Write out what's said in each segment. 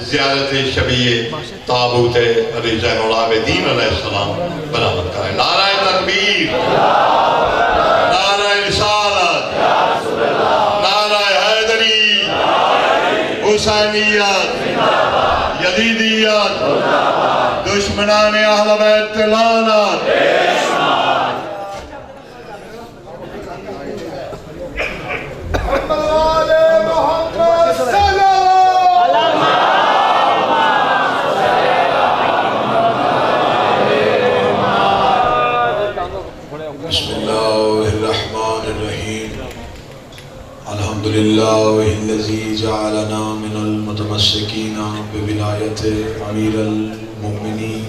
زیارت شبیہ تابوت علی زین العابدین علیہ السلام برآمد کرائیں۔ نعرہ تکبیر، نعرہ رسالت، نعرہ حیدری، حسینیت، یزیدیت، دشمنان اہل بیت لعنت۔ بسم اللہ الرحمن الرحیم الحمدللہ الذی جعلنا من المتمسکین بولایت امیر المؤمنین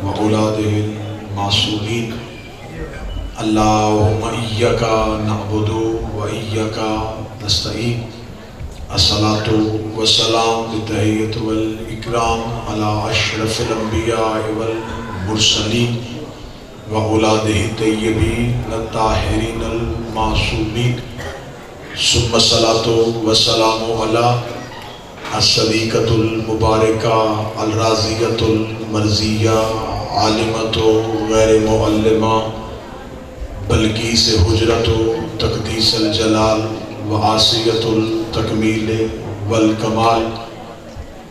واولادہ المعصومین اللہم ایاک نعبد و ایاک نستعین الصلاة والسلام بالتحیۃ والاکرام علی اشرف الانبیاء والمرسلین وَأُولَادِهِ الطَّيِّبِينَ الطَّاهِرِينَ الْمَعْصُومِينَ ثُمَّ الصَّلَاةُ وَالسَّلَامُ عَلَىٰ الصَّدِيقَةُ الْمُبَارَكَةُ الرَّازِيَةُ الْمَرْضِيَّةُ عَالِمَةُ غَيْرِ مُعَلِّمَةُ بلقیس حجرة تقدیس الجلال وعاصیة التکمیل والکمال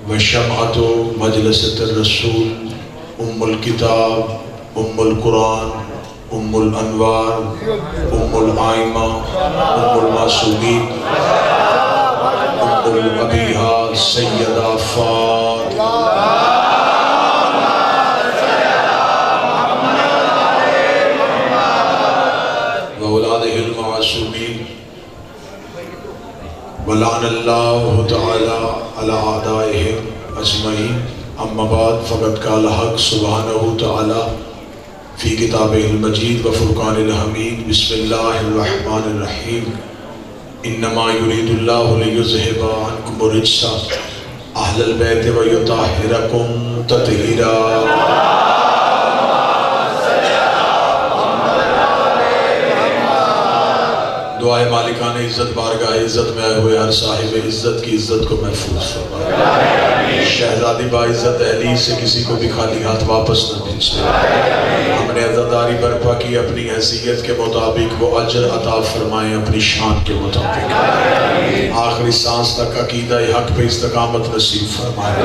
وشمعة مجلسة الرسول ام الکتاب ام القرآن ام الانوار ام الائمہ ام المعصومین ام الابیہا سیدہ فاطمہ واولادہ المعصومین ولعن اللہ تعالی علی اعدائہم اجمعین اما بعد فقد قال حق سبحانہ تعالی فی کتابہ المجید و فرقان الحمید بسم اللہ الرحمن الرحیم انما یرید اللہ لیذہب عنکم الرجس اہل البیت و یطہرکم تطہیرا۔ دعائے مالکان عزت بارگاہ عزت میں آئے ہوئے ہر صاحب عزت کی عزت کو محفوظ فرمائے۔ شہزادی باعزت اہلی سے کسی کو بھی خالی ہاتھ واپس نہ بھیجے۔ ہم نے عزتداری برپا کی اپنی حیثیت کے مطابق وہ اجر عطا فرمائیں اپنی شان کے مطابق۔ آخری سانس تک عقیدہ حق پہ استقامت نصیب فرمائے۔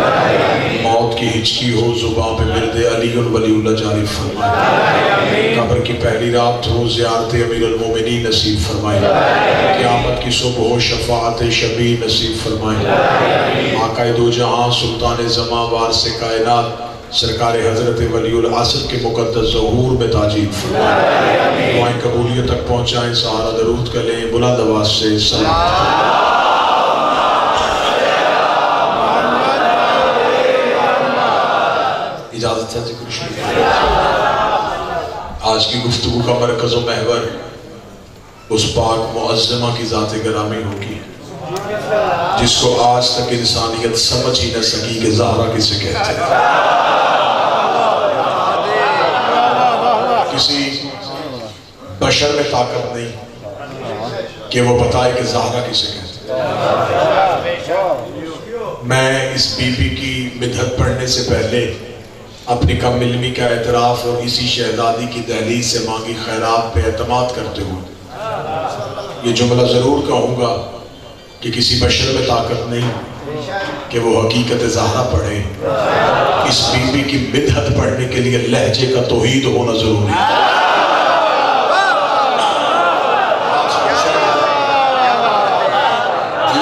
موت کی ہچکی ہو زباں پہ ورد علی ولی اللہ جاری فرمائے۔ قبر کی پہلی رات ہو زیارت امیر المومنین نصیب فرمائے۔ قیامت کی صبح ہو شفاعت شبیع نصیب فرمائے۔ آقائے دو جہاں سلطان زمان وارث کائنات سرکار حضرت ولی العصر کے مقدس ظہور میں تاجیل فرمائے۔ دعائیں قبولیت تک پہنچائیں، سہارا درود کریں بلند آواز سے سلام۔ اجازت ہے ذکر شریف۔ آج کی گفتگو کا مرکز و محور اس پاک معظمہ کی ذات گرامی ہوگی جس کو آج تک انسانیت سمجھ ہی نہ سکی کہ زہرا کسے کہتے ہیں۔ کسی بشر میں طاقت نہیں کہ وہ بتائے کہ زہرا کسے کہتے ہیں۔ میں اس بی بی کی مدحت پڑھنے سے پہلے اپنی کم علمی کا اعتراف اور اسی شہزادی کی دہلیز سے مانگی خیرات پہ اعتماد کرتے ہوئے یہ جملہ ضرور کہوں گا کہ کسی بشر میں طاقت نہیں کہ وہ حقیقت زہرا پڑھے۔ اس بی بی کی مدحت پڑھنے کے لیے لہجے کا توحید ہونا ضروری ہے۔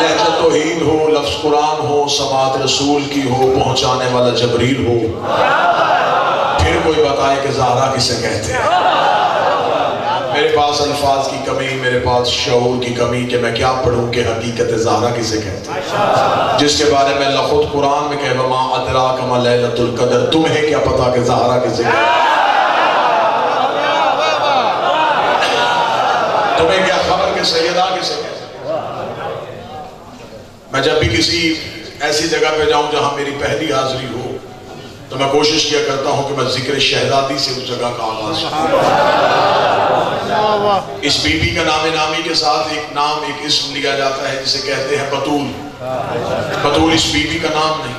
لہجہ توحید ہو، لفظ قرآن ہو، سماعت رسول کی ہو، پہنچانے والا جبریل ہو، پھر کوئی بتائے کہ زہرا کسے کہتے ہیں۔ میرے پاس الفاظ کی کمی، میرے پاس شعور کی کمی کہ میں کیا پڑھوں کہ حقیقت زہرا کسے کہتے ہیں، جس کے بارے میں اللہ خود قرآن میں کہے وَمَا أَدْرَاكَ مَا لَيْلَةُ الْقَدْرِ، تمہیں کیا پتا کہ زہرا کسے کہتے ہیں، تمہیں کیا خبر کہ سیدہ کسے کہتے ہیں۔ میں جب بھی کسی ایسی جگہ پہ جاؤں جہاں میری پہلی حاضری ہو تو میں کوشش کیا کرتا ہوں کہ میں ذکر شہزادی سے اس جگہ کا آغاز کروں۔ اس بی بی کا نام نامی کے ساتھ ایک اسم لیا جاتا ہے جسے کہتے ہیں بطول۔ بطول اس بی بی کا نام نہیں،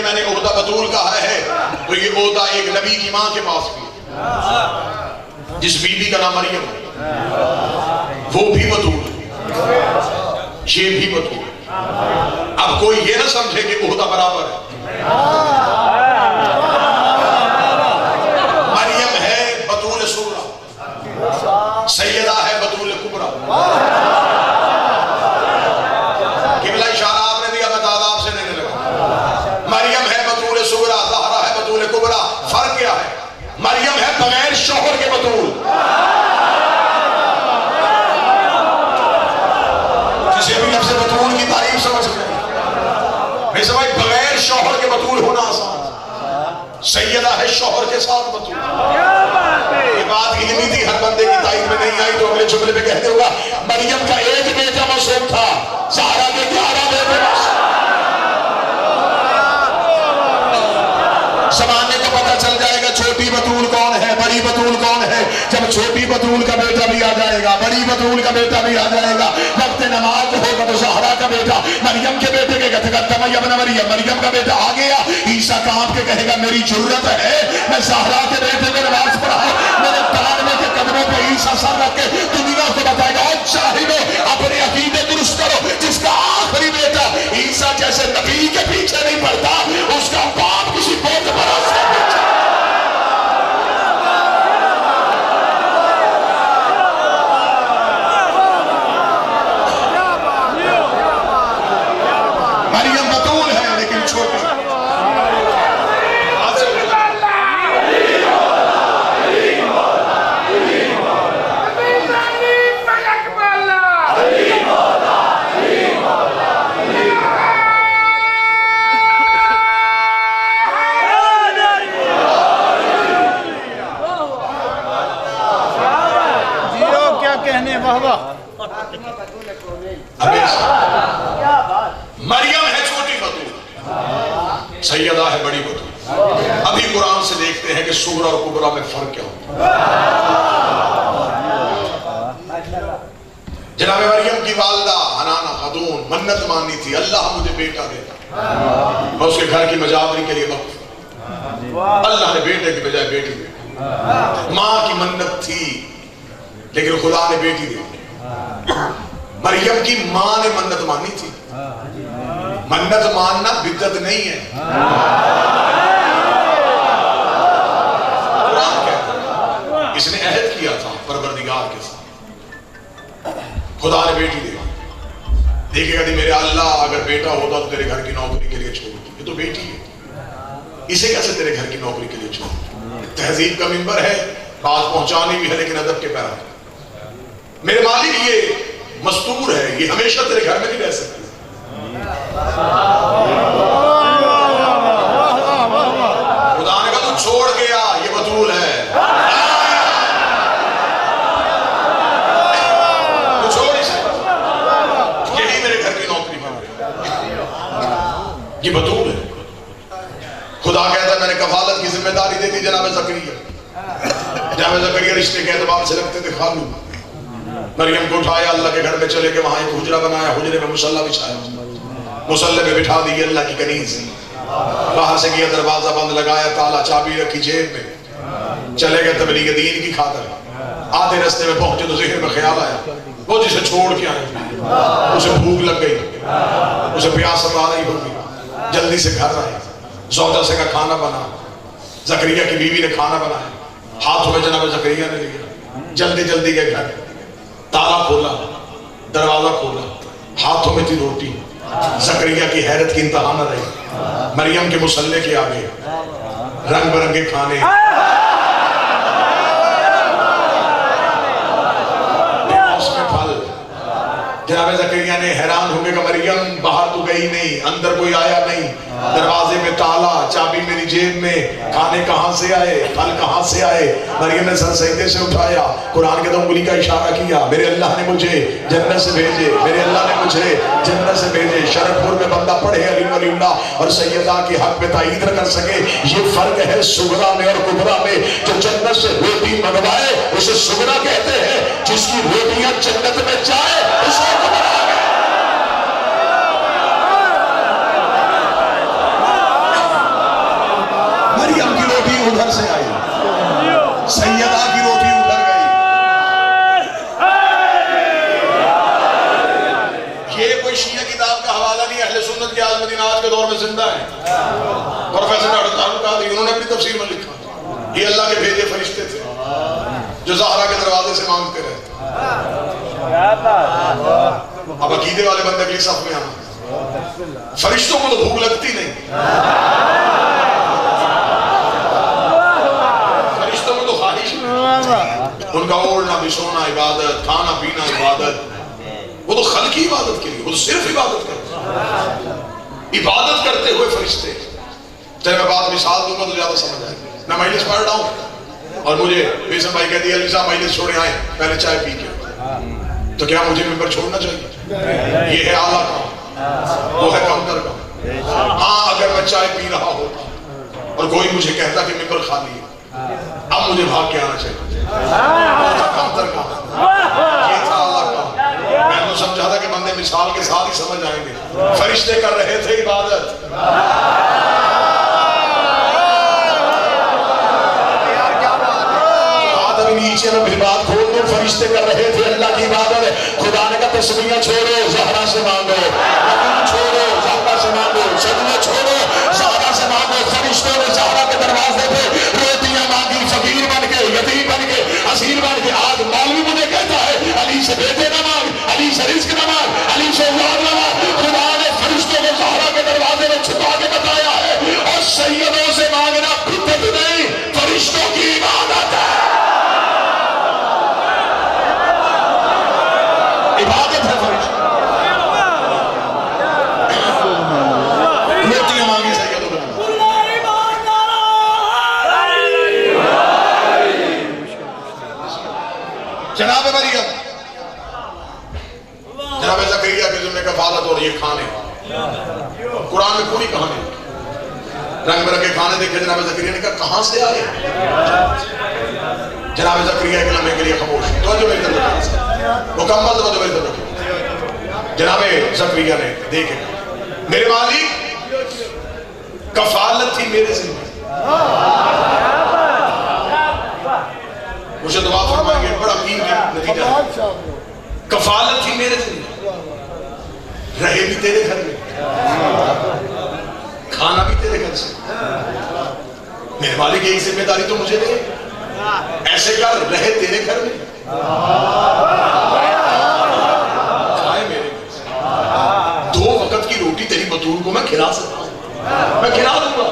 کہ میں نے عہدہ بطول کہا ہے تو یہ عہدہ ایک نبی کی ماں کے پاس بھی ہے جس بی بی کا نام مریم ہے، وہ بھی بطول ہے، یہ بھی بطول ہے۔ اب کوئی یہ نہ سمجھے کہ عہدہ برابر ہے۔ مریم ہے بطول صغریٰ، سیدہ ہے بطول کبریٰ۔ قبلہ اشارہ آپ نے دیا، میں تعداد سے دینے لگا۔ مریم ہے بطول صغریٰ، زہرا ہے بطول کبریٰ۔ فرق کیا ہے؟ مریم ہے بغیر شوہر کے بطول۔ کسی بھی لفظ بطول کی تعریف سمجھ گئے؟ میں سمجھ بغیر شوہر کے بطول ہونا آسان، سیدہ ہے شوہر کے ساتھ بطول۔ یہ بات علمی تھی، ہر بندے کی تائید میں نہیں آئی تو اگلے جملے پہ کہتے ہوگا مریم کا ایک بیٹا معصوم تھا، زہرا کے 11 بیٹے معصوم۔ زمانے کو پتہ چل جائے گا چھوٹی بطول کون ہے، بڑی بطول کون ہے، جب چھوٹی بطول کا بیٹا بھی آ جائے گا، بڑی بطول کا بیٹا بھی آ جائے گا۔ وقت نماز ہوگا تو زہرا کا بیٹا مریم کے بیٹے کے قدم ابن مریم کا بیٹا آ گیا، عیسیٰ کانپ کے کہے گا میری جرت ہے میں زہرا کے بیٹے کو نماز پڑھاؤں، میرے تارنے کے قدموں پہ عیسیٰ سر رکھ کے دنیا کو بتائے گا اور چاہیے اپنے عقیدے درست کرو۔ جس کا آخری بیٹا عیسیٰ جیسے نبی کے پیچھے نہیں پڑتا، اس کا باپ کسی بہت بڑا اس کا پیچھے۔ مریم بطول ہے لیکن چھوٹی۔ مریم ہے چھوٹی بطول، سیدہ ہے بڑی بطول۔ ابھی قرآن سے دیکھتے ہیں کہ صغریٰ اور کبریٰ میں فرق کیا ہوتا ہے۔ جناب مریم کی والدہ حنانہ خاتون منت مانی تھی، اللہ مجھے بیٹا دیتا، میں اس کے گھر کی مجاوری کے لیے وقف۔ اللہ نے بیٹے کی بجائے بیٹی دی۔ ماں کی منت تھی لیکن خدا نے بیٹی دی۔ مریم کی ماں نے منت مانی تھی۔ منت ماننا بدعت نہیں ہے، قرآن کہتا ہے اس نے عہد کیا تھا پروردگار کے ساتھ، خدا نے بیٹی دی۔ دیکھے گا میرے اللہ اگر بیٹا ہوتا تو تیرے گھر کی نوکری کے لیے چھوڑتی، یہ تو بیٹی ہے، اسے کیسے تیرے گھر کی نوکری کے لیے چھوڑتی؟ تہذیب کا منبر ہے، بات پہنچانی بھی ہے لیکن ادب کے پیرا۔ میرے مالک یہ مستور ہے، یہ ہمیشہ تیرے گھر میں نہیں رہ سکتی۔ خدا نے کہا تو چھوڑ گیا، یہ بطول ہے، تو چھوڑ اسے، یہی میرے گھر کی نوکری پر، یہ بطول ہے۔ خدا کہتا ہے میں نے کفالت کی ذمہ داری دے دی جناب زکریا۔ جناب زکریا رشتے کے اعتبار سے رکھتے تھے خالو۔ مریم کو اٹھایا، اللہ کے گھر میں چلے گئے، وہاں ایک حجرہ بنایا، حجرے میں مصلی بچھایا، مصلی میں بٹھا دی اللہ کی کنیز، باہر سے کیا دروازہ بند لگایا، تالا چابی رکھی جیب میں، چلے گئے تبلیغ دین کی خاطر۔ آدھے رستے میں پہنچے تو ذہن میں خیال آیا وہ جسے چھوڑ کے آئے، اسے بھوک لگ گئی، اسے پیاس ستا رہی ہوگی، جلدی سے گھر آئے، زوجہ سے کا کھانا بنا، زکریا کی بیوی نے کھانا بنایا، ہاتھوں میں جناب زکریا نے لیا، جلدی جلدی گئے گھر، تالا کھولا، دروازہ کھولا، ہاتھوں میں تھی روٹی۔ زکریا کی حیرت کی انتہا نہ رہی، مریم کے مصلی کے آگے رنگ برنگے کھانے، موسم پھل۔ جناب زکریا نے حیران ہو گئے کہ مریم باہر تو گئی نہیں، اندر کوئی آیا نہیں، دروازے میں تالا، چابی میری جیب میں، کھانے کہاں سے آئے، پھل کہاں سے آئے؟ مریم نے سر سجدے سے اٹھایا، قرآن کے تو انگلی کا اشارہ کیا، میرے اللہ نے مجھے جنت سے بھیجے، میرے اللہ نے مجھے جنت سے بھیجے۔ شرف پور میں بندہ پڑھے علی ولی اللہ اور سیدہ کے حق میں تائید نہ کر سکے، یہ فرق ہے صغریٰ میں اور کبریٰ میں۔ جو جنت سے روٹی منگوائے اسے صغریٰ کہتے ہیں، جس کی روٹیاں جنت میں جائے اسے کبریٰ۔ والے سے مانگتے رہے. اب عقیدے والے بندے کے لیے صف میں آنا. فرشتوں کو تو بھوک لگتی نہیں, فرشتوں کو تو خواہش نہیں. ان کا اوڑھنا بچھونا عبادت, کھانا پینا عبادت. وہ تو خلقی عبادت کے لیے, وہ تو صرف عبادت کرتے ہیں. عبادت کرتے ہوئے فرشتے. چلے میں بات مثال دوں گا تو زیادہ سمجھ آئے گی. میں مجلس پڑھ رہا ہوں اور مجھے بیسم بھائی کہہ دیا علی صاحب مجلس چھوڑے آئیں پہلے چائے پی کے, تو کیا مجھے ممبر چھوڑنا چاہیے؟ یہ ہے اعلیٰ کام, وہ ہے کمتر کام. ہاں اگر میں چائے پی رہا ہوتا اور کوئی مجھے کہتا کہ ممبر خالی ہے, اب مجھے بھاگ کے آنا چاہیے. وہ تھا کمتر کام, یہ تھا اعلیٰ کام. میں تو سمجھا تھا کہ بندے مثال کے ساتھ ہی سمجھ آئیں گے. فرشتے کر رہے تھے عبادت. نیچے میں بھی بات کھول دوں. فرشتے کر رہے تھے اللہ کی عبادت. خدا نے کہا تسبیحاں چھوڑو, زہرا سے مانگو. چھوڑو, زہرا سے مانگو. سجدے چھوڑو, زہرا سے مانگو. فرشتوں نے زہرا کے دروازے پہ روٹیاں مانگی, فقیر بن کے, یتیم بن کے, اسیر بن کے. آج مولوی مجھے کہتا ہے علی سے بیٹے نہ مانگ, علی سے رزق نہ مانگ, علی سے اولاد نہ مانگ. خدا نے فرشتوں کو زہرا کے دروازے میں چھپا کے بتایا ہے. اور سیدوں سے مانگنا بدعت نہیں, فرشتوں کی عبادت ہے. عبادت ہے فرشتہ. روٹیاں مانگی سیدوں نے. جناب مریم, جناب زکریا کے ذمہ کفالت اور یہ کھانے. قرآن میں پوری کہانی, رنگ برنگے کھانے دیکھے. جناب زکریا نے کہا کہاں سے آئے؟ جناب زکریا کے لمحے کے لیے خاموش. توجہ میری طرف رکھیں, مکمل توجہ میری طرف رکھیں. جناب زکریا نے دیکھے میرے مالک کفالت تھی میرے ذمہ. مجھے دعا فرمائیں گے, بڑا قیمتی نتیجہ ہے. کفالت تھی میرے ذمہ, رہے بھی تیرے گھر میں, کھانا بھی تیرے گھر سے. میرے مالک ایک ذمہ داری تو مجھے دے, ایسے کر رہے تیرے گھر میں, کھائے میرے گھر سے. 2 وقت کی روٹی تیری بطول کو میں کھلا سکتا ہوں, میں کھلا دوں گا.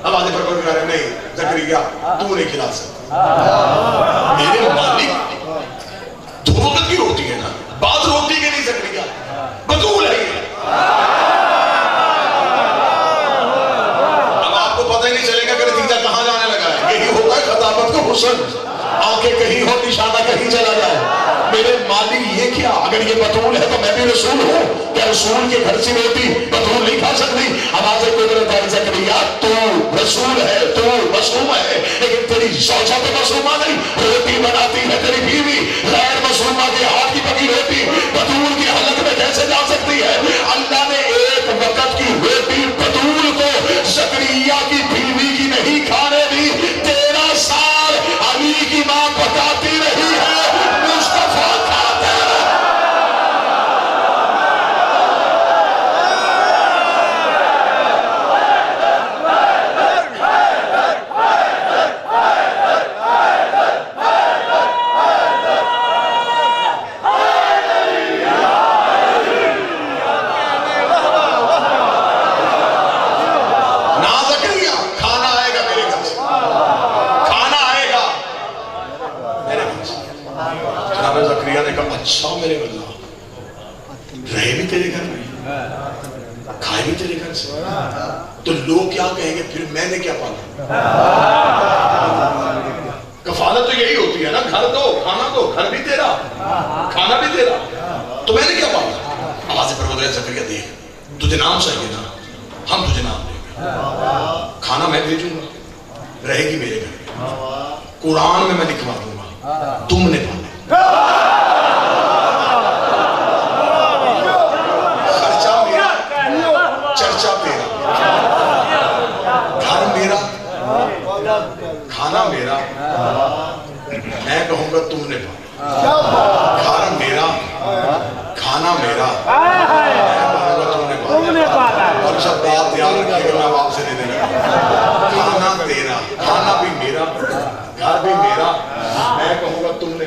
اب آدھے پر کہہ رہے نہیں زکریا تو نہیں کھلا سکتا. میرے مالک 2 وقت کی روٹی ہے نا, بات روٹی کے نہیں زکریا, بطول ہے. اب آپ کو پتہ ہی نہیں چلے گا کہ نتیجہ کہاں جانے لگا ہے. یہی ہوتا ہے خطابت کا حسن, آنکھیں کہیں ہو نشانہ کہیں چلا جائے. میرے مالک یہ کیا, اگر یہ بطول ہے تو میں بھی رسول ہوں, کیا رسول کے گھر سے روٹی بطول نہیں کھا سکتی؟ آواز قدرت ہے زکریا تو رسول ہے, تو معصوم ہے, لیکن تیری زوجہ تو معصومہ نہیں. روٹی بناتی ہے تیری بیوی, غیر معصومہ کے ہاتھ کی پکی روٹی بطول کی حلق میں کیسے جا سکتی ہے؟ اللہ نے ایک وقت کی روٹی بطول کو زکریا کی بیوی کی نہیں کھانے دی. 13 سال علی کی ماں بتاتی رہی ہے مصطفیٰ کھاتے ہیں. اچھا میرے اللہ, رہے بھی تیرے گھر میں, کھائے بھی تیرے گھر سے, تو لوگ کیا کہیں گے پھر میں نے کیا پالا؟ کفالت تو یہی ہوتی ہے نا, گھر دو, کھانا دو, گھر بھی تیرا, کھانا بھی تیرا, تو میں نے کیا پالا؟ آواز پر بدلے زکریا دیکھ, تجھے نام چاہیے نا, ہم تجھے نام دیں گے. کھانا میں بھیجوں گا, رہے گی میرے گھر. قرآن میں لکھوا دوں گا تم نے پالا. کھانا میرا, میں کہوں گا تم نے پالا. گھر میرا, کھانا میرا, تم نے پالا. اور سب بات یاد رکھیے گا, میں آپ سے نہیں دینے گا. کھانا تیرا, کھانا بھی میرا, گھر بھی میرا, میں کہوں گا تم نے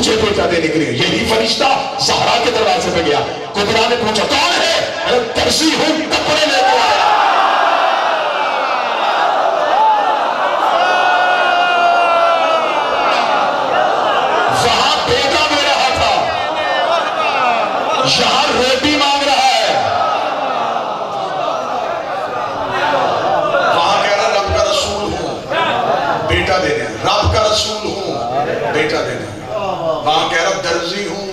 تجھے بیٹا دینے کے لیے. یہی فرشتہ زہرا کے دروازے پہ گیا. کبرا نے پوچھا کون ہے؟ ارے درزی ہوں, کپڑے لے کے آیا. وہاں بیٹا دے رہا تھا, یہاں روٹی مانگ رہا ہے. وہاں کہہ رہا رب کا رسول ہوں, بیٹا دے دیں. رب کا رسول ہوں, بیٹا دے دیں. وہاں کہہ رہا درزی ہوں,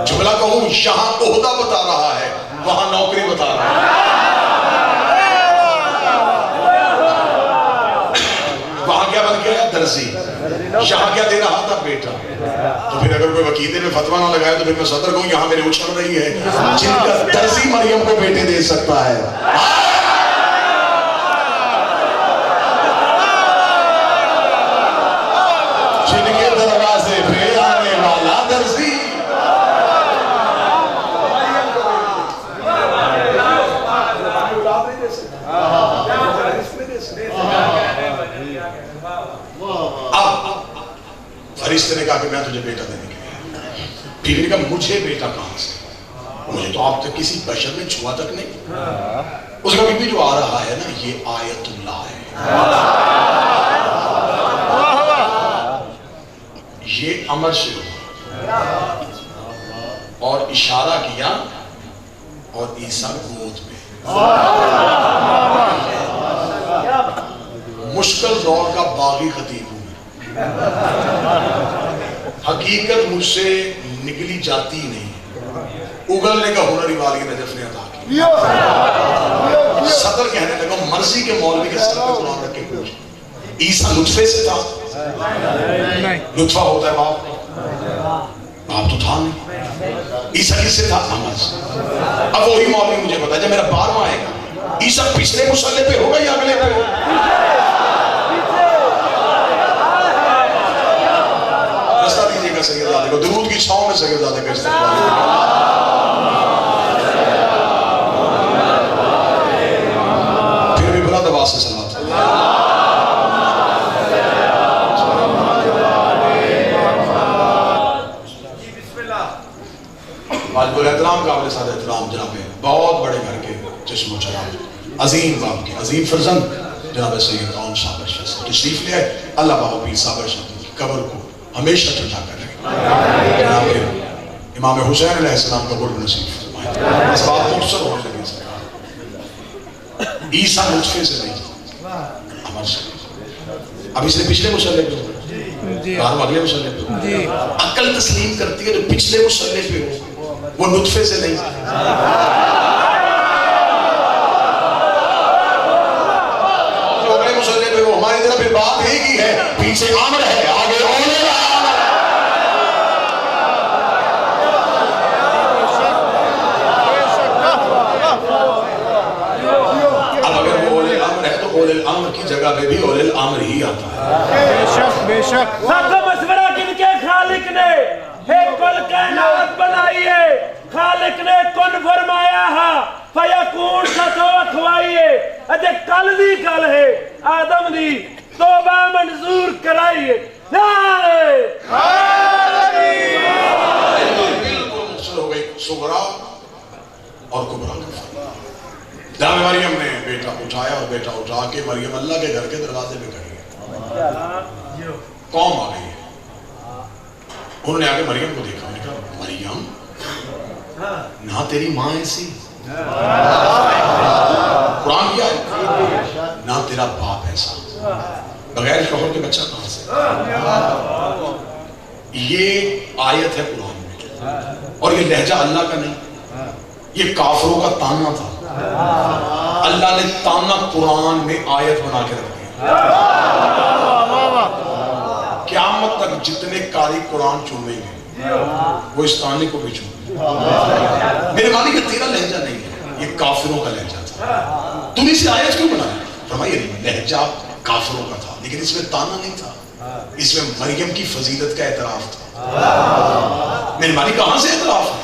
جملہ کہوں یہاں عہدہ بتا رہا ہے, وہاں نوکری بتا رہا ہے. وہاں کیا بن گیا؟ درزی. یہاں کیا دے رہا تھا؟ بیٹا. تو پھر اگر کوئی وکیل میں فتویٰ نہ لگائے تو پھر میں صدر کہوں یہاں میرے اچھل رہی ہے جن کا درزی مریم کو بیٹے دے سکتا ہے. جن کے دروازے پہ آنے والا درزی. فرشتے نے کہا کہ میں تجھے بیٹا دینے کے لیے. بیوی نے کہا مجھے بیٹا کہاں سے؟ مجھے تو آپ تک کسی بشر میں چھوا تک نہیں. اس کا بیوی جو آ رہا ہے نا یہ آیت اللہ ہے. یہ امر سے ہوا اور اشارہ کیا اور عیسیٰ گود میں. مشکل دور کا باغی خطیب ہوں. حقیقت مجھ سے نکلی جاتی نہیں, اگلنے کا ہنر والی نجف نے عطا کیا. صدر کہنے لگا مرضی کے مولوی کے سر پہ قرآن رکھ کے پوچھ. عیسیٰ لطفے سے تھا؟ لطفہ ہوتا ہے باپ, باپ تو تھا نہیں. عیسیٰ کس سے تھا؟ عمل سے. اب وہی مولوی مجھے بتا جب میرا 12واں آئے گا عیسیٰ پچھلے مصلے پہ ہوگا یا اگلے پہ ہوگا؟ رستہ دیجیے گا سیدزادے کو, درود کی چھاؤں میں سیدزادے کا استقبال. پھر بھی بلند آواز سے صلوات. واجب الاحترام قابل سادہ احترام جناب بہت بڑے گھر کے چشم و چراغ عظیم باپ کے عظیم فرزند جناب سید کون صابر شاہ سے تشریف لے آئے. اللہ بابا پیر صابر شاہ کی قبر کو ہمیشہ ٹھنڈا کر رہے. جناب امام حسین علیہ السلام کا قرب نصیب فرمائے. اسباب مختصر ہونے لگے. عیسیٰ لطفے سے نہیں عمل سے. اب اس نے پچھلے مصلے پہ ہو, اگلے مصلے پہ ہو. عقل تسلیم کرتی ہے جو پچھلے مصلے پہ ہو وہ لطفے سے نہیں. جو اگلے مصلے پہ ہو ہماری طرح پھر بات ایک ہی ہے, پیچھے امر ہے آگے اونے کا امر. اب اگر اولے الامر ہے تو اولے الامر کی جگہ پہ بھی اولے الامر ہی آتا ہے. بے شک بے شک. سب مشورہ کن کے خالق نے ہے کل کائنات بنائی ہے. خالق نے کن فرمایا ہے فیکون ستو اخوائیے. اجے کل دی کل ہے آدم دی توبہ منظور کرائیے. بالکل مختصر ہو گئی صغرا اور کبرا. جناب مریم نے بیٹا اٹھایا اور بیٹا اٹھا کے مریم اللہ کے گھر کے دروازے پہ کھڑی ہے. قوم آ گئی ہے. انہوں نے آگے مریم کو دیکھا, انہوں نے کہا مریم نہ تیری ماں ایسی, قرآن کیا ہے, نہ تیرا باپ ایسا, بغیر شوہر کے بچہ کہاں سے. یہ آیت ہے قرآن میں اور یہ لہجہ اللہ کا نہیں, یہ کافروں کا تانا تھا. اللہ نے تانا قرآن میں آیت بنا کے رکھ دیا. قیامت تک جتنے قاری قرآن چومیں گے وہ اس تانے کو بھی چومیں. میرے معنی کہ تیرا لہجہ نہیں ہے, یہ کافروں کا لہجہ تھا. تم اسے آیت کیوں بنایا؟ فرمایا لہجہ کافروں کا تھا لیکن اس میں تانا نہیں تھا, اس میں مریم کی فضیلت کا اعتراف تھا. میرے معنی کہاں سے اعتراف ہے؟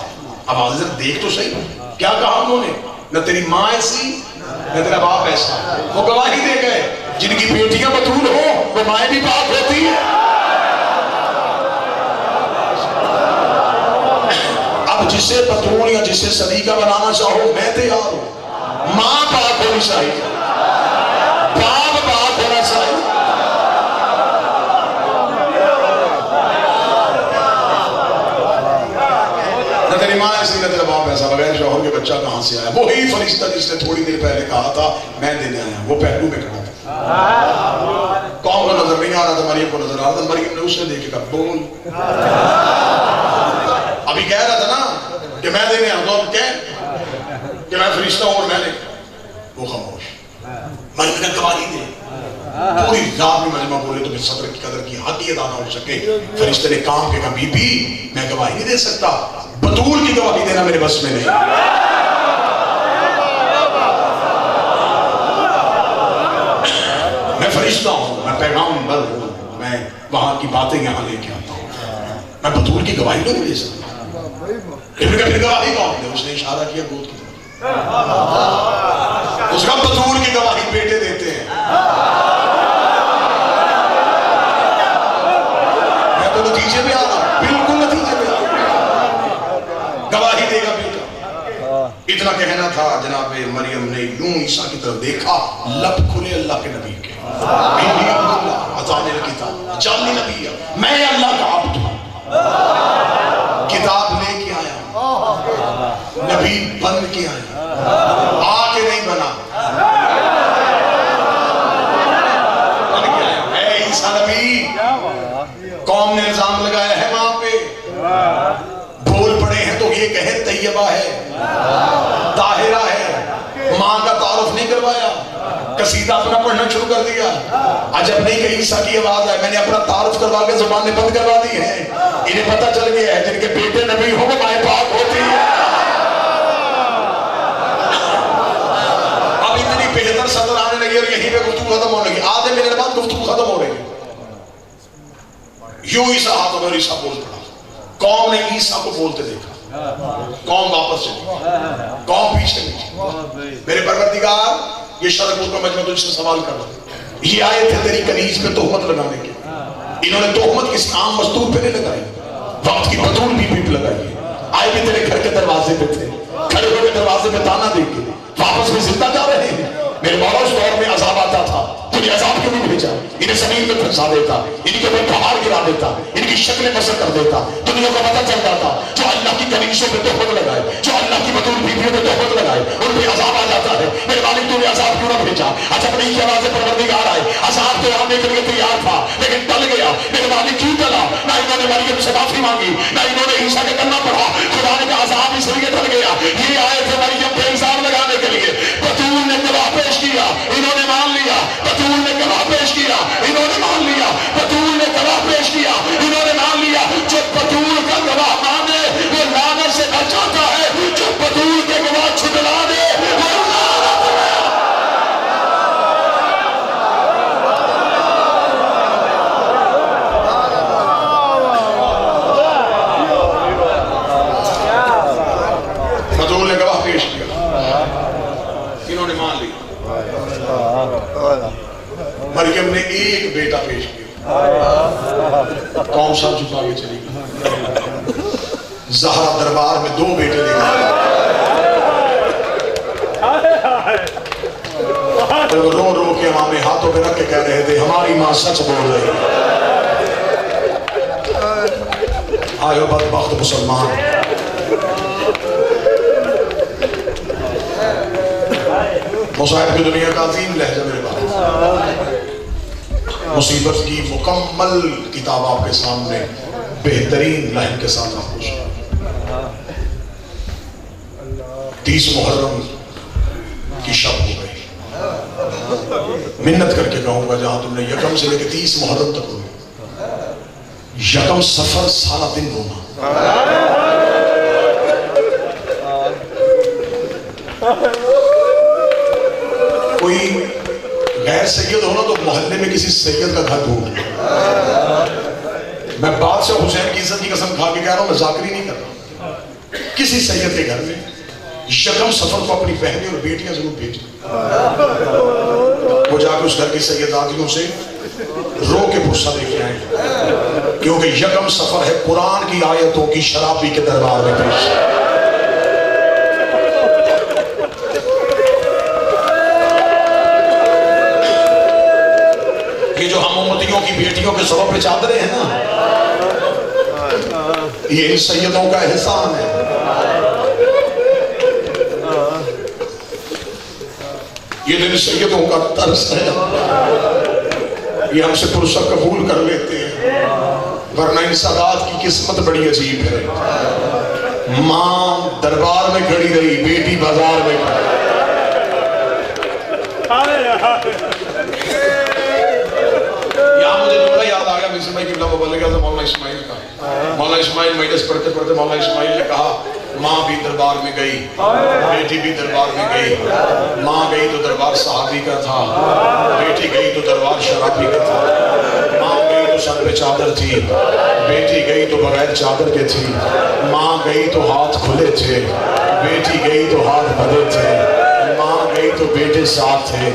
اب حضرت دیکھ تو صحیح کیا کہا انہوں نے, نہ تیری ماں ایسی نہ تیرا باپ ایسا. وہ گواہی دے گئے جن کی بیٹیاں بطول ہوں وہ مائیں بھی پاک ہوتی ہیں. اب جسے بطول یا جسے صدیقہ بنانا چاہو میں تیار ہوں. ماں پاک ہونی چاہیے, باپ پاک ہونا چاہیے. نہ تیری ماں ایسی نہ تیرا باپ ایسا, بغیر شوہر کے بچہ کہاں سے آیا؟ وہی فرشتہ جس نے تھوڑی دیر پہلے کہا تھا میں دینے آیا, وہ پہلو میں کھڑا تھا. قوم کو نظر نہیں آ رہا تھا, مریم کو نظر آ رہا تھا. مریم نے اسے دیکھ کے کہا بول. ابھی کہہ رہا تھا نا کہ میں دینے آیا, تو اب کہہ کہ میں فرشتہ ہوں اور میں نے. وہ خاموش. مریم نے گواہی دی. پوری رات میں مجمع بولے تو صبر کی قدر کی حد ہی ادا نہ ہو سکے. فرشتے نے کام کے کہا بی بی میں گواہی نہیں دے سکتا, بطول کی گواہی دینا میرے بس میں نہیں. میں فرشتہ ہوں, میں پیغامبر ہوں, میں وہاں کی باتیں یہاں لے کے آتا ہوں. میں بطول کی گواہی نہیں دے سکتا. پھر گواہی کون دے؟ اس نے اشارہ کیا گود کی طرف. اس کا بطول کی گواہی بیٹے دیتے ہیں. میں تو نتیجے پہ آ رہا ہوں, بالکل نتیجے پہ آ رہا ہوں. گواہی دے گا بیٹا. اتنا کہنا تھا جناب مریم نے یوں عیسیٰ کی طرف دیکھا, لب کھلے اللہ کے نبی کے. جعلنی نبی, میں اللہ کا عبد ہوں, کتاب لے کے آیا, نبی بن کے آیا, آ کے نہیں بنا, بن کے آیا. اے عیسیٰ نبی, قوم نے الزام لگایا ہے وہاں پہ, بول پڑے ہیں تو یہ کہے طیبہ ہے, طاہرہ ہے, ماں کا تعارف نہیں کروایا, قصیدہ اپنا پڑھنا شروع کر دیا. عجب نہیں کہ عیسیٰ کی آواز ہے, میں نے اپنا تعارف کروا کے زبانیں بند کروا دی ہیں. انہیں پتہ چل گیا ہے جن کے بیٹے نبی ہوں وہ مائیں پاک ہوتی ہیں. اب اتنی بہتر صدر آنے لگی اور یہیں پہ گفتگو ختم ہونے لگی. آدھے منٹ بعد گفتگو ختم ہو رہی ہے. یوں عیسیٰ ہاتھوں میں عیسیٰ بول پڑا. قوم نے عیسیٰ کو بولتے دیکھا, قوم واپس چلی, قوم پیچھے نہیں. میرے پروردگار یہ شرک کا مجمع تجھ سے سوال کر رہا, یہ آئے تھے تیری کنیز پہ تہمت لگانے کے. انہوں نے تہمت کسی عام مزدور پہ نہیں لگائی, وقت کی بطول بی بی پہ لگائی. آئے بھی تیرے گھر کے دروازے پہ تھے, کھڑے ہو کے دروازے پہ تانا دے کے واپس بھی زندہ جا رہے ہیں. میرے مولا اس دور میں عذاب آتا تھا, تجھے عذاب کیوں نہیں بھیجا؟ انہیں زمین میں پھنسا دیتا, ان کے اوپر پہاڑ گرا دیتا, ان کی شکلیں مسخ کر دیتا, دنیا کو پتہ چل جاتا. جو اللہ کی کنیزوں پہ تہمت لگائے, جو اللہ کی بطول بیویوں پہ تہمت لگائے, ان پہ عذاب آ جاتا ہے. میرے مالک تو نے عذاب کیوں نہ بھیجا؟ اچھا اپنی کی آواز پروردگار آئے, عذاب تو آنے کے لیے تیار تھا لیکن ٹل گیا. میرے مالک کیوں ٹلا؟ نہ انہوں نے مریم سے معافی مانگی, نہ انہوں نے عیسیٰ کے کلمہ پڑھا. خدا نے کہا عذاب اس لیے ٹل گیا, یہ آئے تھے مریم پہ الزام لگانے کے لیے. بطول نے گواہ پیش کیا, انہوں نے مان لیا. بطول نے گواہ پیش کیا, انہوں نے مان لیا. بطول نے گواہ پیش کیا, انہوں نے مان لیا. جو بطول کا گواہ مانے وہ لعنت سے بچ جاتا ہے, جو بطول کے گواہ چھٹلا دے وہ لعنت ہے. بطول نے گواہ پیش کیا, انہوں نے مان لیا. مریم نے ایک بیٹا پیش کیا, قوم سب چھپا کے چلی گئی. زہرا دربار میں 2 بیٹے لے گئے. رو رو کے امام ہاتھوں پہ رکھ کے کہہ رہے تھے ہماری ماں سچ بول رہی ہے. آئے بدبخت مسلمان, مصائب کی دنیا کا عظیم لہجہ میرے پاس. مصیبت کی مکمل کتاب آپ کے سامنے بہترین لہن کے ساتھ محفوظ ہے. 30 محرم کی شب ہو گئی. منت کر کے کہوں گا جہاں تم نے یکم سے لے کے 30 محرم تک ہوئی, یکم سفر سارا دن رونا. کوئی غیر سید ہونا تو محلے میں کسی سید کا گھر ڈھونڈ. میں بادشاہ حسین کی عزت کی قسم کھا کے کہہ رہا ہوں, میں ذاکری نہیں کر رہا. کسی سید کے گھر میں یکم سفر کو اپنی بہنیں اور بیٹیاں ضرور بھیجیں. وہ جا کے اس گھر کی سیداتیوں سے رو کے پرسہ دے کے آئیں، کیونکہ یکم سفر ہے قرآن کی آیتوں کی شرابی کے دربار میں پیش۔ یہ جو ہم امتیوں کی بیٹیوں کے سبب پہ چادریں ہیں نا، یہ ان سیدوں کا احسان ہے۔ یہ دن سیدوں کا ترس ہے، یہ ہم سے پرسہ قبول کر لیتے ہیں، ورنہ ان سادات کی قسمت بڑی عجیب ہے۔ ماں دربار میں کھڑی رہی، بیٹی بازار میں کھڑی۔ یہاں مجھے جملہ یاد آ گیا مصر بھائی قبلہ مبلغ اعظم مولانا اسماعیل کا۔ مولانا اسماعیل مجلس پڑھتے پڑھتے مولانا اسماعیل نے کہا ماں بھی دربار میں گئی، بیٹی بھی دربار میں گئی۔ ماں گئی تو دربار صحابی کا تھا، بیٹی گئی تو دربار شرابی کا تھا۔ ماں گئی تو سر پہ چادر تھی، بیٹی گئی تو بغیر چادر کے تھی۔ ماں گئی تو ہاتھ کھلے تھے، بیٹی گئی تو ہاتھ بھرے تھے۔ ماں گئی تو بیٹے ساتھ تھے،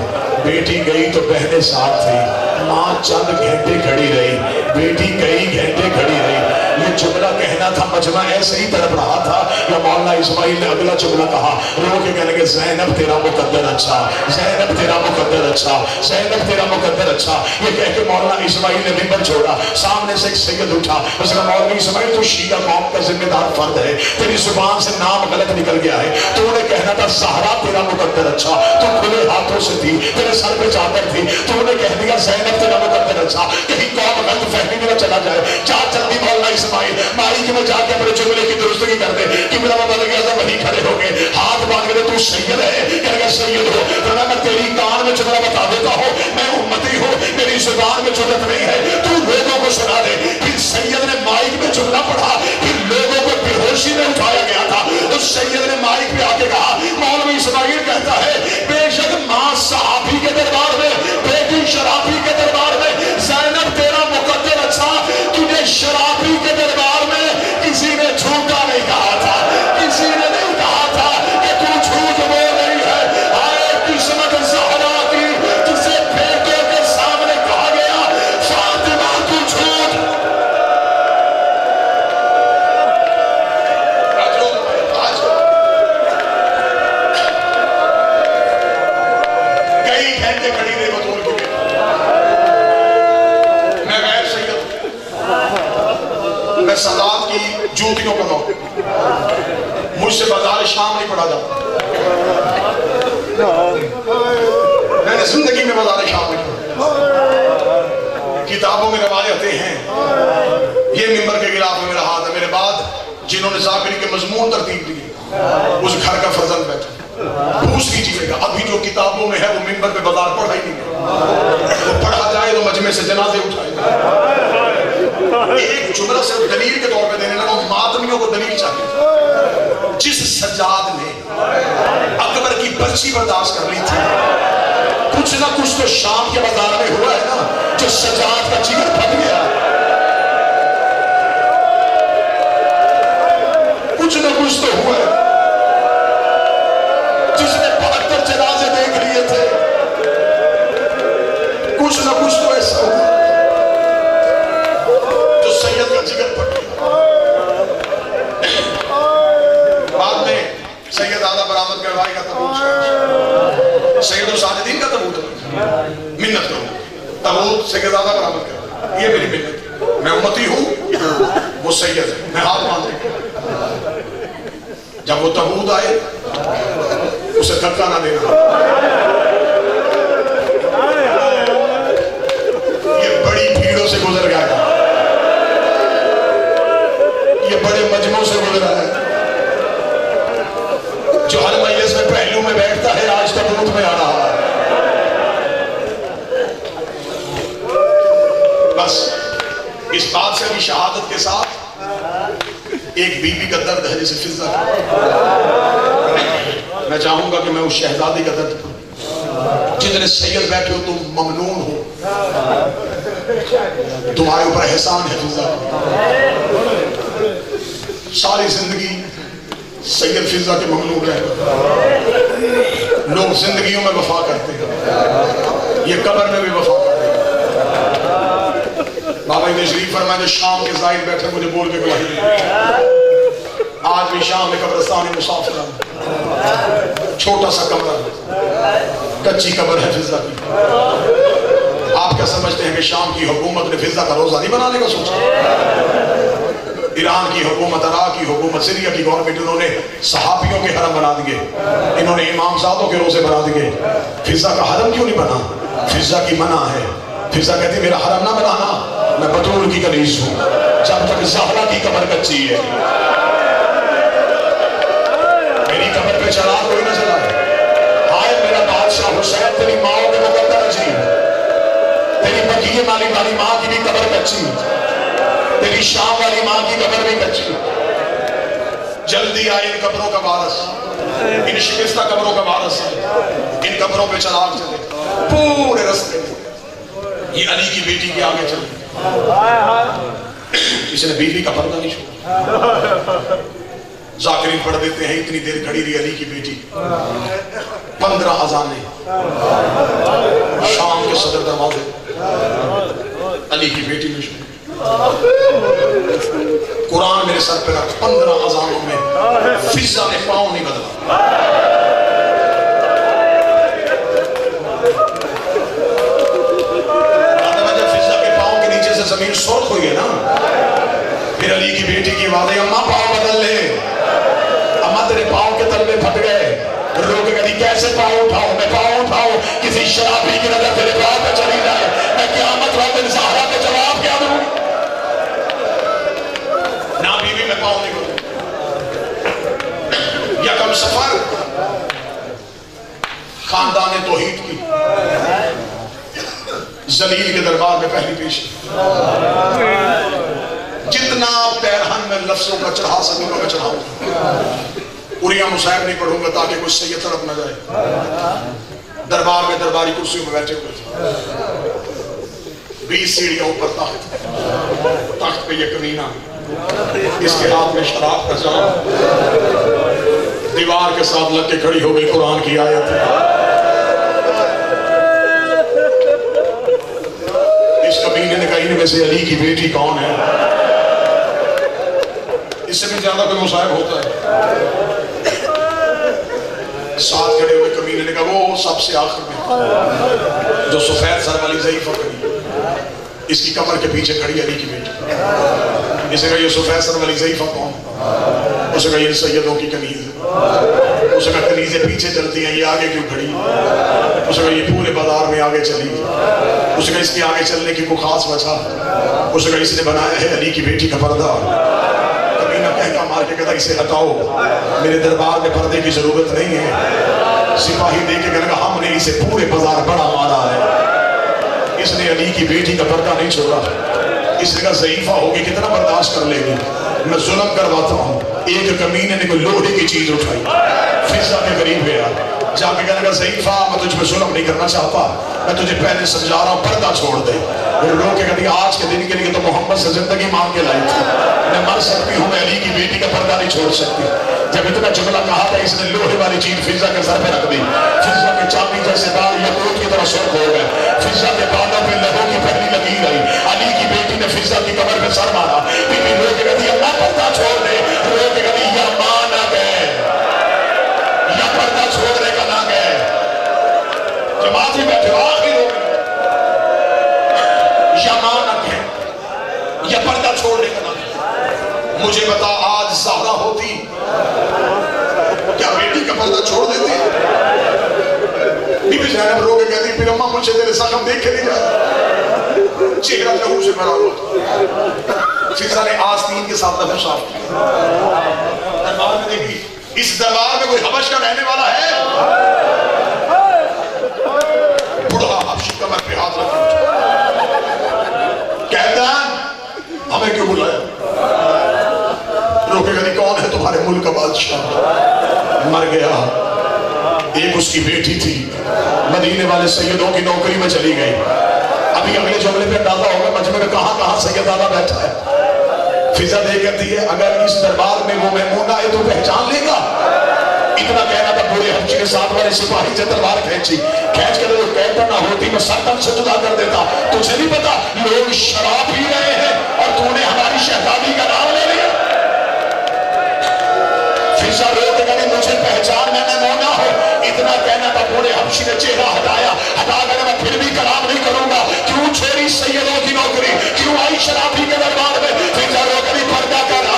بیٹی گئی تو بہنیں ساتھ تھی۔ ماں چند گھنٹے کھڑی رہی، بیٹی کئی گھنٹے کھڑی رہی۔ یہ جملہ کہنا تھا، مجمع ایسے ہی طرف رہا تھا یا مولانا اسماعیل نے اگلا جملہ کہا، رو کے کہنے کہ زینب تیرا مقدر اچھا، زینب تیرا مقدر اچھا، زینب تیرا مقدر اچھا۔ یہ کہہ کے مولانا اسماعیل نے ممبر چھوڑا، سامنے سے ایک سید اٹھا، اس نے مولانا اسماعیل تو شیعہ قوم کا ذمہ دار فرد ہے، تیری زبان سے نام غلط نکل گیا ہے، تو نے کہنا تھا زہرا تیرا مقدر اچھا، تو کھلے ہاتھوں سے تھی، تیرے سر پہ چادر تھی، تو نے کہہ دیا زینب تیرا مقدر اچھا، کہیں قوم غلط فہمی میں نہ چلا جائے۔ جا جلدی مولانا اسماعیل مائی کے میں جا کے اپنے جملے کی درستگی کر دے کہ میرا مطلب کیا تھا، وہی کھڑے ہو گئے، ہاتھ باندھ کے تو سید ہے، کہہ گیا سید ہو، ورنہ میں تیری کان میں جملہ بتا دیتا ہوں، میں امتی ہوں، میری زبان میں جرأت نہیں ہے، تو لوگوں کو سنا دے۔ پھر سید نے مائک میں جملہ پڑھا، پھر لوگوں کو بے ہوشی میں اٹھایا گیا تھا۔ اس سید نے مائک پہ آ کے کہا، مولوی اسماعیل کہتا ہے بے شک ماں صحابی کے دربار میں، بیٹی شرابی کے دربار میں، زینب تیرا مقدر اچھا، تجھے شرابی کے دربار میں کسی نے جھوٹا نہیں کہا تھا، کسی نے نہیں کہا تھا کہ تو جھوٹ بول رہی ہے۔ آئے قسمت زہرا کی جسے بیٹوں کے سامنے کہا گیا فاطمہ تو جھوٹ۔ کئی گھنٹے کھڑی رہی بطول کی بیٹی، میں غیر سید ہوں، میں سادات کی جوتیوں کا نوکر، مجھ سے بازار شام نہیں پڑھا جاتا، میں نے زندگی میں بازار شام نہیں پڑھا۔ کتابوں میں روایتیں ہیں، یہ ممبر کے خلاف میں میرا ہاتھ ہے، میرے بعد جنہوں نے ذاکری کے مضمون ترتیب دی اس گھر کا فرزند بیٹھا، پوچھ لیجیے گا ابھی جو کتابوں میں ہے وہ ممبر پہ بازار پڑھا ہی نہیں ہے، وہ پڑھا جائے تو مجمع سے جنازے اٹھائے جائے۔ ایک جملہ صرف دلیل کے طور پہ دینے لگا، ماتمیوں کو دلیل چاہیے۔ جس سجاد نے اکبر کی برچی برداشت کر لی تھی، کچھ نہ کچھ تو شام کے بازار میں ہوا ہے نا، جو سجاد کا جگر پھٹ گیا، کچھ نہ کچھ تو ہوا ہے۔ جس نے 72 جنازے دیکھ لیے تھے، کچھ نہ کچھ تو ایسا ہوا جو سید کا جگر پھٹ گیا۔ بعد میں سید آدھا برآمد کروائی کا تبوت، سید الساجدین کا تبوت، منت کروں تبوت سید آدھا برآمد کر، یہ میری منت، میں امتی ہوں، وہ سید ہے، میں ہاتھ باندھ دے۔ جب وہ تبوت آئے اسے دھکا نہ دینا، یہ بڑی بھیڑوں سے گزر گیا ہے، یہ بڑے مجمعوں سے گزرا ہے، جو ہر مجلس میں پہلو میں بیٹھتا ہے آج تبوت میں آ رہا ہے۔ بس اس بات سے ابھی شہادت کے ساتھ ایک بی بی کا درد ہے جسے فضا کا، میں چاہوں گا کہ میں اس شہزادی کا درد جتنے سید بیٹھے ہو تم ممنون ہو، تمہارے اوپر احسان ہے فضا، ساری زندگی سید فضا کے ممنون رہے، لوگ زندگیوں میں وفا کرتے ہیں، یہ قبر میں بھی وفا کر رہی ہے. بابا نے شریف فرمایا جو شام کے زائد بیٹھے مجھے بول کے گواہی دی. آج بھی شام میں قبرستان مسافر ہوں. چھوٹا سا کمرہ, کچی قبر ہے فضا کی. آپ کیا سمجھتے ہیں کہ شام کی حکومت نے فضا کا روزہ نہیں بنانے کا سوچا؟ ایران کی حکومت, عراق کی حکومت, سیریا کی گورنمنٹ, انہوں نے صحابیوں کے حرم بنا دیے, انہوں نے امام زادوں کے روزے بنا دیے. فضا کا حرم کیوں نہیں بنا؟ فضا کی منع ہے. فضا کہتی میرا حرم نہ بنانا, میں بطول کی کنیز ہوں جب تک زہرا کی قبر کچی ہے. میری قبر پہ چراغ کوئی نہ جلائے. ہائے میرا بادشاہ حسین, تیری ماں کے مقدر جی, تیری بقیہ مالی والی ماں کی بھی قبر کچی, تیری شام والی ماں کی قبر بھی کچی. جلدی آئے ان قبروں کا وارث, ان شکستہ قبروں کا وارث ہے. ان قبروں پہ چراغ چلے پورے رستے میں. یہ علی کی بیٹی کے آگے چلے, کسی نے بیوی کا پردہ نہیں چھوڑا. ذاکرین پڑھ دیتے ہیں اتنی دیر کھڑی رہی علی کی بیٹی. 15 اذانیں شام کے صدر دروازے علی کی بیٹی میں شروع. قرآن میرے سر پہ رکھ. 15 اذانوں میں فضا نے پاؤں نہیں بدلا. جب فضا کے پاؤں کے نیچے سے زمین سرخ ہوئی ہے نا, پھر علی کی بیٹی کی آواز, اماں پاؤں بدل لے, اماں تیرے پاؤں کے تلوے پھٹ گئے. لوگ کہتی کیسے پاؤں اٹھاؤں, میں پاؤں اٹھاؤں, کسی شرابی کی نظر تیرے پاؤں پہ چلی جائے, میں قیامت والے دن زہرا کے جواب کیا دوں؟ نہ بیوی میں پاؤں نہیں بدلوں. یکم سفر خاندان توحید کی ذلیل کے دربار میں پہلی پیش. جتنا پیرہن میں لفظوں کا چڑھا سکوں گا میں چڑھاؤں. اریاں مصائب نہیں پڑھوں گا تاکہ کوئی سید طرف نہ جائے. دربار میں درباری کرسیوں میں بیٹھے ہوئے تھے. 20 سیڑھیاں اوپر تخت, تخت پہ یہ کمینہ, اس کے ہاتھ میں شراب کا جام, دیوار کے ساتھ لگ کے کھڑی ہو گئی قرآن کی آیت. اس کمینے نے کہا ان میں سے علی کی بیٹی کون ہے؟ اس سے بھی زیادہ کوئی مصائب ہوتا ہے. ساتھ کھڑے ہوئے کمینے نے کہا وہ سب سے آخر میں جو سفید سر والی ضعیفہ کھڑی, اس کی کمر کے پیچھے کھڑی علی کی بیٹی. اسے کہا یہ سفید سر والی ضعیفہ کون؟ اسے کہا یہ سیدوں کی کنیز ہے. اسے کہا کنیزیں پیچھے چلتی ہیں, یہ آگے کیوں کھڑی؟ اسے کہا یہ پورے بازار میں آگے چلی. اسے کہا اس کی آگے چلنے کی کوئی خاص وجہ؟ اسے کہا اس نے بنایا ہے علی کی بیٹی کا پردہ. کہتا مار کے کہتا اسے ہٹاؤ, میرے دربار میں پردے کی ضرورت نہیں ہے. سپاہی دے کے کہنے ہم نے اسے پورے بازار بڑا مارا ہے. اس نے علی کی بیٹی کا پردہ نہیں چھوڑا. اس نے کہا ضعیفہ ہوگی کتنا برداشت کر لے گی, میں ظلم کرواتا ہوں. ایک کمینے نے کوئی لوہے کی چیز اٹھائی, فضا کے قریب گیا, جا کے کہنے لگا ضعیفہ میں تجھ پہ ظلم نہیں کرنا چاہتا, میں تجھے پہلے سمجھا رہا ہوں پردہ چھوڑ دے. لوگ کہتے ہیں آج کے دن کے لیے تو محمد سے زندگی مانگ کے لائی تھی, میں مر سکتی ہوں, میں علی کی بیٹی کا پردہ نہیں چھوڑ سکتی. جب اتنا جملہ کہا تھا اس نے لوہے والی چیز فضا کے سر پہ رکھ دی. فضا کے چاندی جیسے بال یاقوت کی طرح سرخ ہو گئے. فضا کے بالوں پہ لہو کی پہلی لکیر آئی. علی کی بیٹی نے فضا کی کمر پہ سر مارا. بی بی رو کے کہتی اللہ پردہ چھوڑ دے, رو کے کہتی یا ماں نہ گئے, یا پردہ چھوڑنے کا نہ گئے. جماعت ہی بیٹھے آخر ہو گئے, یا ماں نہ گئے, یا پردہ چھوڑنے کا نہ گئے. مجھے بتا آج زہرا ہوتی کیا بیٹی کا پردہ چھوڑ دیتی؟ بی بی زینب رو کے کہتی پھر اماں مجھے تیرے زخم دیکھ کے نہیں جاتا, چہرہ لہو سے بھرا ہوا. فضا نے آستین کے ساتھ لہو صاف کیا. دربار میں دیکھی اس دربار میں کوئی حبش کا رہنے والا ہے؟ بڑھا حبشی کمر پہ ہاتھ رکھ کہتا ہمیں کیوں بلایا؟ روکے گا کون ہے تمہارے ملک کا بادشاہ؟ مر گیا. ایک اس کی بیٹی تھی, مدینے والے سیدوں کی نوکری میں چلی گئی. ابھی اگلے جملے پہ اندازہ ہوگا مجمع میں کہاں کہاں سید آدھا بیٹھا ہے. فضا دے کہتی ہے اگر اس دربار میں وہ میمونہ ہے تو پہچان لے گا. اتنا کہنا تھا بوڑھے حبشی کے ساتھ والے سپاہی سے تلوار کھینچی، کھینچ کر وہ کہتا نہ ہوتی میں سر تن سے جدا کر دیتا. تجھے نہیں پتا لوگ شراب پی رہے ہیں اور تو نے ہماری شہزادی کا نام لے لیا. فضا روتے گئے مجھے پہچان میں مونا ہو. اتنا کہنا تھا بوڑھے حبشی نے چہرہ ہٹایا، ہٹا کر میں پھر بھی کلام نہیں کروں گا. کیوں چھوڑی سیدوں کی نوکری، کیوں آئی شرابی کے دربار میں؟ فضا رو کر پردہ کر